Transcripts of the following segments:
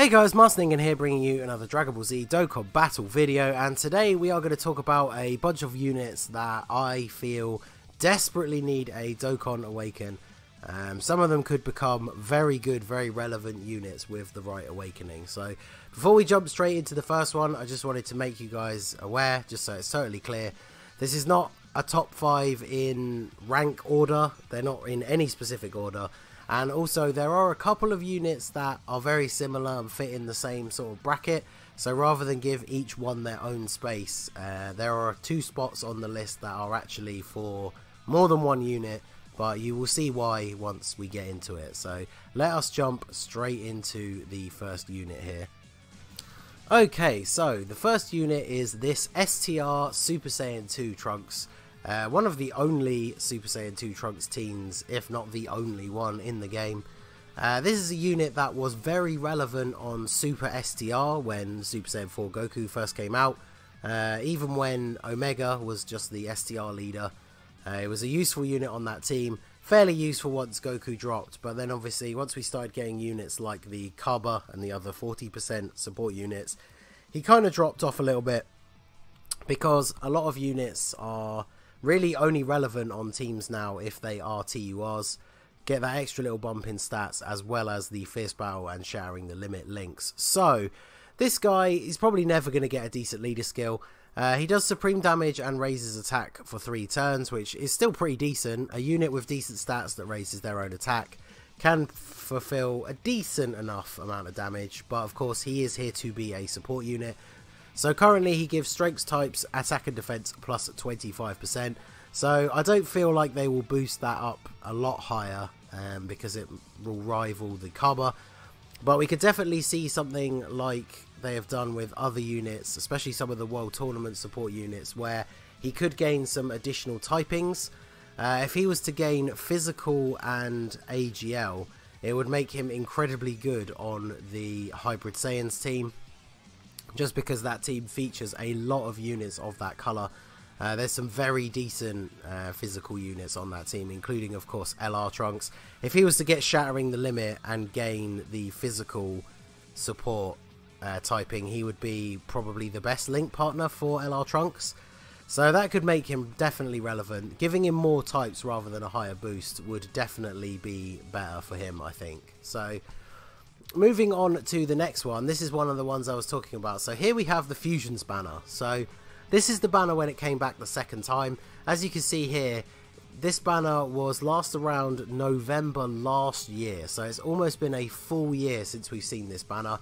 Hey guys, Ningen here bringing you another Dragon Ball Z Dokkan Battle video, and today we are going to talk about a bunch of units that I feel desperately need a Dokkan Awaken. Some of them could become very good, very relevant units with the right awakening. So before we jump straight into the first one, I just wanted to make you guys aware, just so it's totally clear, this is not a top 5 in rank order, they're not in any specific order. And also there are a couple of units that are very similar and fit in the same sort of bracket. So rather than give each one their own space, there are 2 spots on the list that are actually for more than one unit. But you will see why once we get into it. So let us jump straight into the first unit here. Okay, so the first unit is this STR Super Saiyan 2 Trunks. One of the only Super Saiyan 2 Trunks teams, if not the only one in the game. This is a unit that was very relevant on Super STR when Super Saiyan 4 Goku first came out. Even when Omega was just the STR leader. It was a useful unit on that team. Fairly useful once Goku dropped, but then obviously once we started getting units like the Kaba and the other 40% support units, he kind of dropped off a little bit. Because a lot of units are really only relevant on teams now if they are TURs, get that extra little bump in stats, as well as the Fierce Battle and Shattering the Limit links. So this guy is probably never going to get a decent leader skill. He does supreme damage and raises attack for 3 turns, which is still pretty decent. A unit with decent stats that raises their own attack can fulfill a decent enough amount of damage, but of course he is here to be a support unit. So currently he gives strength types, attack and defense plus 25%. So I don't feel like they will boost that up a lot higher because it will rival the Kaba. But we could definitely see something like they have done with other units, especially some of the World Tournament support units, where he could gain some additional typings. If he was to gain physical and AGL, it would make him incredibly good on the Hybrid Saiyans team. Just because that team features a lot of units of that colour. There's some very decent physical units on that team, including of course LR Trunks. If he was to get Shattering the Limit and gain the physical support typing, he would be probably the best link partner for LR Trunks. So that could make him definitely relevant. Giving him more types rather than a higher boost would definitely be better for him, I think. So moving on to the next one, this is one of the ones I was talking about. So here we have the Fusions banner. So this is the banner when it came back the second time. As you can see here, this banner was last around November last year. So it's almost been a full year since we've seen this banner.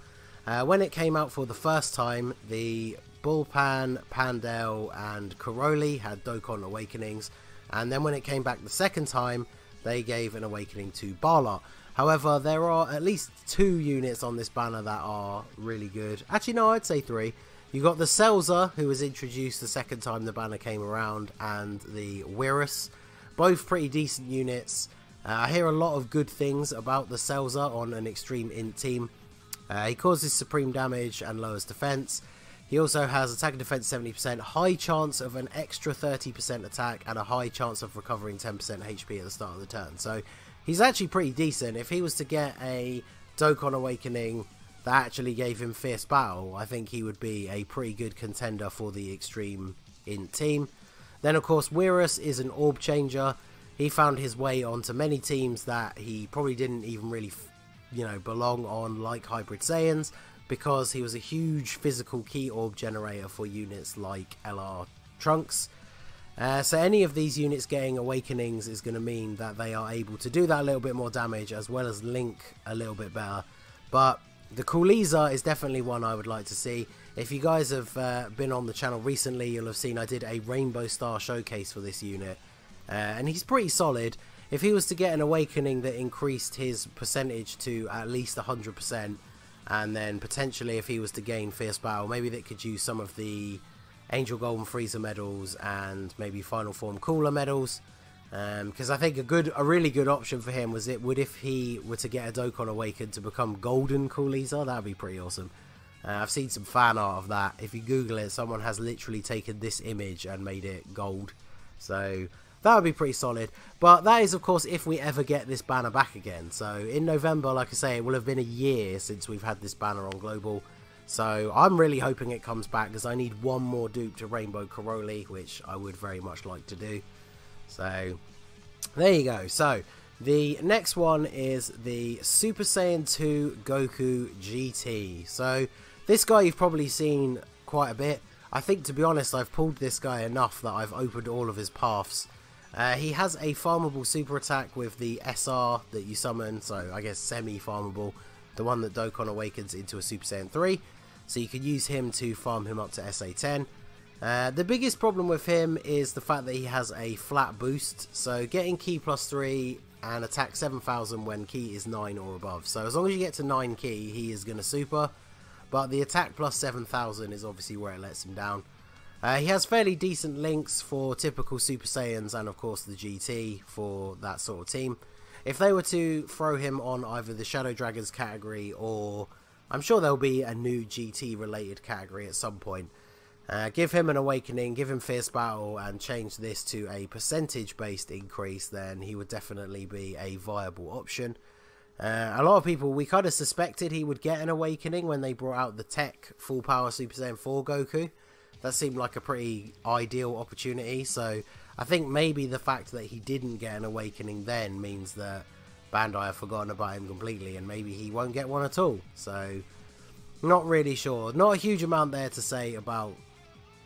When it came out for the first time, the Bullpan, Pandel and Karoli had Dokkan Awakenings. And then when it came back the second time, they gave an awakening to Barlot. However, there are at least 2 units on this banner that are really good. Actually, no, I'd say 3. You got the Selza, who was introduced the second time the banner came around, and the Wirus. Both pretty decent units. I hear a lot of good things about the Selza on an extreme int team. He causes supreme damage and lowers defense. He also has attack and defense 70%, high chance of an extra 30% attack, and a high chance of recovering 10% HP at the start of the turn. So he's actually pretty decent. If he was to get a Dokkan Awakening that actually gave him Fierce Battle, I think he would be a pretty good contender for the Extreme Int team. Then of course Wirus is an orb changer. He found his way onto many teams that he probably didn't even really belong on, like Hybrid Saiyans, because he was a huge physical key orb generator for units like LR Trunks. So any of these units getting awakenings is going to mean that they are able to do that a little bit more damage, as well as link a little bit better. But the Cooliza is definitely one I would like to see. If you guys have been on the channel recently, you'll have seen I did a Rainbow Star showcase for this unit. And he's pretty solid. If he was to get an awakening that increased his percentage to at least 100%, and then potentially if he was to gain Fierce Battle, maybe that could use some of the Angel Golden Freezer medals and maybe Final Form Cooler medals. Because I think a really good option for him would if he were to get a Dokkan Awaken to become Golden Cooliza. That'd be pretty awesome. I've seen some fan art of that. If you Google it, someone has literally taken this image and made it gold. So that would be pretty solid. But that is, of course, if we ever get this banner back again. So in November, like I say, it will have been a year since we've had this banner on Global. So I'm really hoping it comes back, because I need one more dupe to Rainbow Caroli, which I would very much like to do. So there you go. So the next one is the Super Saiyan 2 Goku GT. So this guy you've probably seen quite a bit. I think, to be honest, I've pulled this guy enough that I've opened all of his paths. He has a farmable super attack with the SR that you summon, so I guess semi-farmable, the one that Dokkan awakens into a Super Saiyan 3. So you can use him to farm him up to SA10. The biggest problem with him is the fact that he has a flat boost, so getting Ki +3 and attack 7000 when Ki is 9 or above. So as long as you get to 9 Ki, he is going to super, but the attack plus 7000 is obviously where it lets him down. He has fairly decent links for typical Super Saiyans and of course the GT for that sort of team. If they were to throw him on either the Shadow Dragons category, or I'm sure there'll be a new GT related category at some point, give him an Awakening, give him Fierce Battle, and change this to a percentage based increase, then he would definitely be a viable option. A lot of people, we kind of suspected he would get an Awakening when they brought out the Tech Full Power Super Saiyan 4 Goku. That seemed like a pretty ideal opportunity, so I think maybe the fact that he didn't get an Awakening then means that Bandai have forgotten about him completely, and maybe he won't get one at all. So, not really sure. Not a huge amount there to say about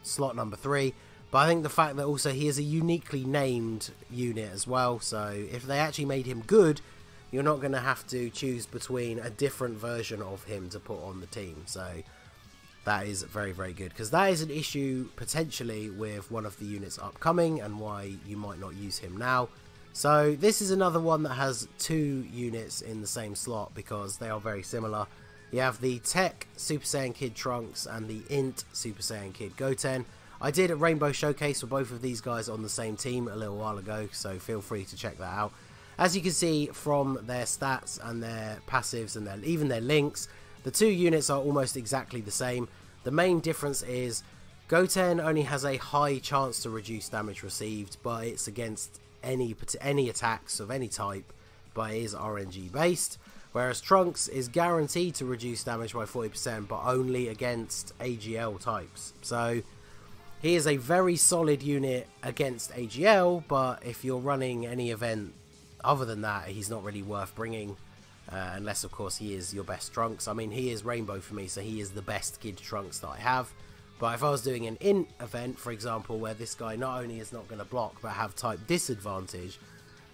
slot number 3, but I think the fact that also he is a uniquely named unit as well, so if they actually made him good, you're not going to have to choose between a different version of him to put on the team. So that is very, very good, because that is an issue potentially with one of the units upcoming and why you might not use him now. So this is another one that has 2 units in the same slot because they are very similar. You have the Tech Super Saiyan Kid Trunks and the Int Super Saiyan Kid Goten. I did a Rainbow Showcase for both of these guys on the same team a little while ago, so feel free to check that out. As you can see from their stats and their passives and even their links, the 2 units are almost exactly the same. The main difference is Goten only has a high chance to reduce damage received, but it's against any attacks of any type, but it is RNG based. Whereas Trunks is guaranteed to reduce damage by 40%, but only against AGL types. So he is a very solid unit against AGL, but if you're running any event other than that, he's not really worth bringing. Unless, of course, he is your best Trunks. I mean, he is Rainbow for me, so he is the best Kid Trunks that I have. But if I was doing an Int event, for example, where this guy not only is not going to block, but have type disadvantage,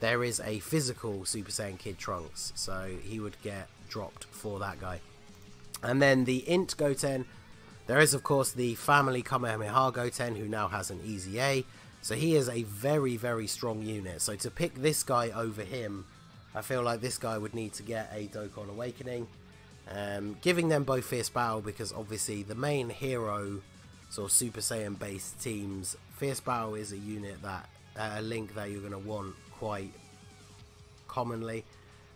there is a physical Super Saiyan Kid Trunks, so he would get dropped for that guy. And then the Int Goten, there is, of course, the family Kamehameha Goten, who now has an Easy A. So he is a very, very strong unit. So to pick this guy over him, I feel like this guy would need to get a Dokkan Awakening. Giving them both Fierce Battle, because obviously the main hero sort of Super Saiyan based teams, Fierce Battle is a unit that, a link that you're going to want quite commonly.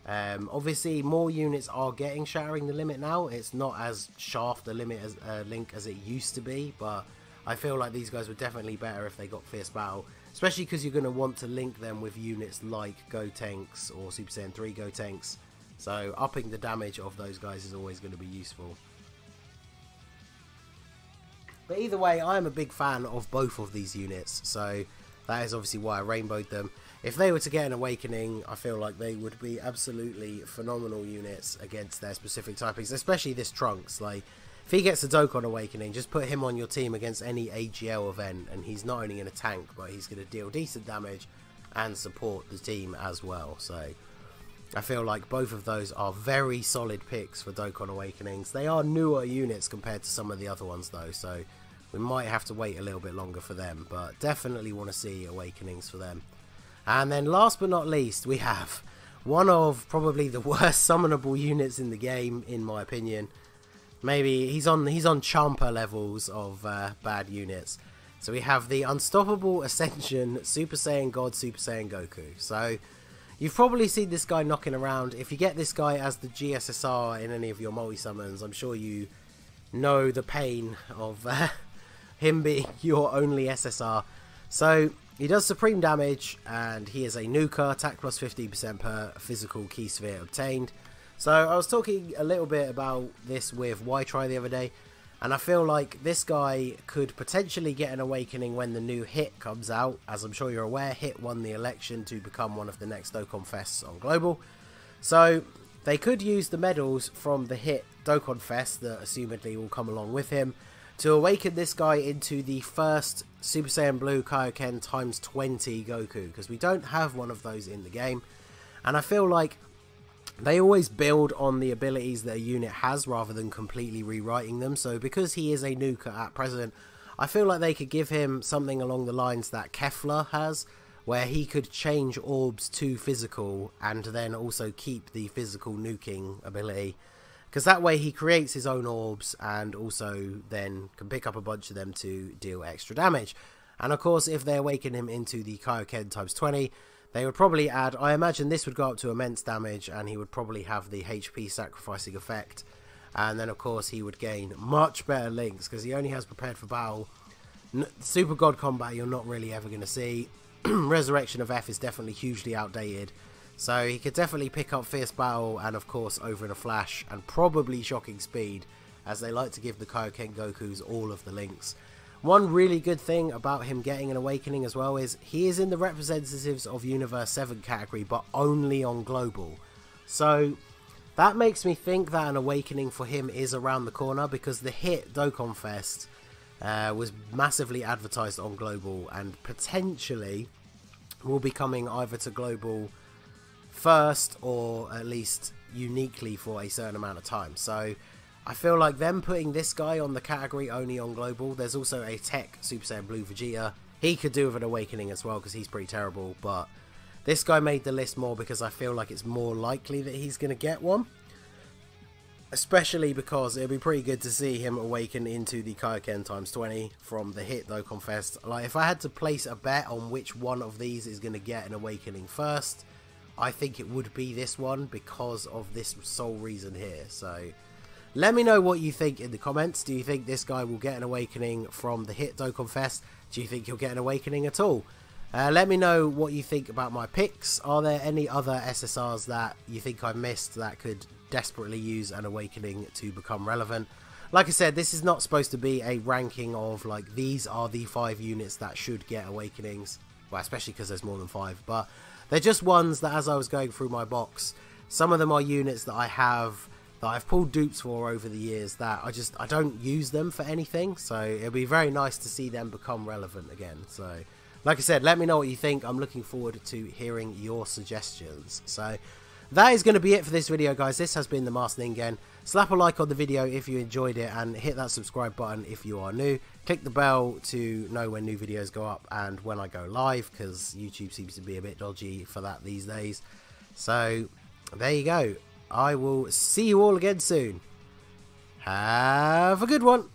Obviously more units are getting Shattering the Limit now. It's not as shaft a limit as link as it used to be, but I feel like these guys were definitely better if they got Fierce Battle, especially because you're going to want to link them with units like Gotenks or Super Saiyan 3 Gotenks, so upping the damage of those guys is always going to be useful. But either way, I am a big fan of both of these units, so that is obviously why I rainbowed them. If they were to get an Awakening, I feel like they would be absolutely phenomenal units against their specific typings, especially this Trunks. Like, if he gets a Dokkan Awakening, just put him on your team against any AGL event, and he's not only going to tank, but he's going to deal decent damage and support the team as well. So I feel like both of those are very solid picks for Dokkan Awakenings. They are newer units compared to some of the other ones though, so we might have to wait a little bit longer for them, but definitely want to see Awakenings for them. And then last but not least, we have one of probably the worst summonable units in the game, in my opinion. Maybe he's on Champa levels of bad units. So we have the Unstoppable Ascension Super Saiyan God Super Saiyan Goku. So you've probably seen this guy knocking around. If you get this guy as the GSSR in any of your multi-summons, I'm sure you know the pain of him being your only SSR. So he does supreme damage, and he is a nuker, attack plus 15% per physical key sphere obtained. So I was talking a little bit about this with Y-Try the other day, and I feel like this guy could potentially get an awakening when the new Hit comes out. As I'm sure you're aware, Hit won the election to become one of the next Dokkan Fests on Global. So they could use the medals from the Hit Dokkan Fest that assumedly will come along with him to awaken this guy into the first Super Saiyan Blue Kaioken times 20 Goku, because we don't have one of those in the game. And I feel like they always build on the abilities that a unit has rather than completely rewriting them. So because he is a nuker at present, I feel like they could give him something along the lines that Kefla has, where he could change orbs to physical and then also keep the physical nuking ability. Because that way he creates his own orbs and also then can pick up a bunch of them to deal extra damage. And of course, if they awaken him into the Kaioken times 20, they would probably add, I imagine this would go up to immense damage, and he would probably have the HP sacrificing effect. And then of course he would gain much better links, because he only has prepared for battle. Super God combat you're not really ever going to see. Resurrection of F is definitely hugely outdated. So he could definitely pick up Fierce Battle and of course Over in a Flash, and probably Shocking Speed, as they like to give the Kaioken Gokus all of the links. One really good thing about him getting an awakening as well is he is in the representatives of Universe 7 category, but only on Global. So that makes me think that an awakening for him is around the corner, because the Hit Dokkan Fest was massively advertised on Global and potentially will be coming either to Global first or at least uniquely for a certain amount of time. So I feel like them putting this guy on the category only on Global. There's also a Tech Super Saiyan Blue Vegeta. He could do with an awakening as well, because he's pretty terrible, but this guy made the list more because I feel like it's more likely that he's going to get one. Especially because it'd be pretty good to see him awaken into the Kaioken times 20 from the Hit Dokkan Fest. Like, if I had to place a bet on which one of these is going to get an awakening first, I think it would be this one, because of this sole reason here. So let me know what you think in the comments. Do you think this guy will get an awakening from the Hit Dokkan Fest? Do you think he'll get an awakening at all? Let me know what you think about my picks. Are there any other SSRs that you think I missed that could desperately use an awakening to become relevant? Like I said, this is not supposed to be a ranking of like these are the 5 units that should get awakenings. Well, especially because there's more than 5, but they're just ones that, as I was going through my box, some of them are units that I have, that I've pulled dupes for over the years, that I don't use them for anything. So it'll be very nice to see them become relevant again. So like I said, let me know what you think. I'm looking forward to hearing your suggestions. So that is going to be it for this video, guys. This has been the Master Ningen. Slap a like on the video if you enjoyed it, and hit that subscribe button if you are new. Click the bell to know when new videos go up and when I go live, because YouTube seems to be a bit dodgy for that these days. So there you go. I will see you all again soon. Have a good one.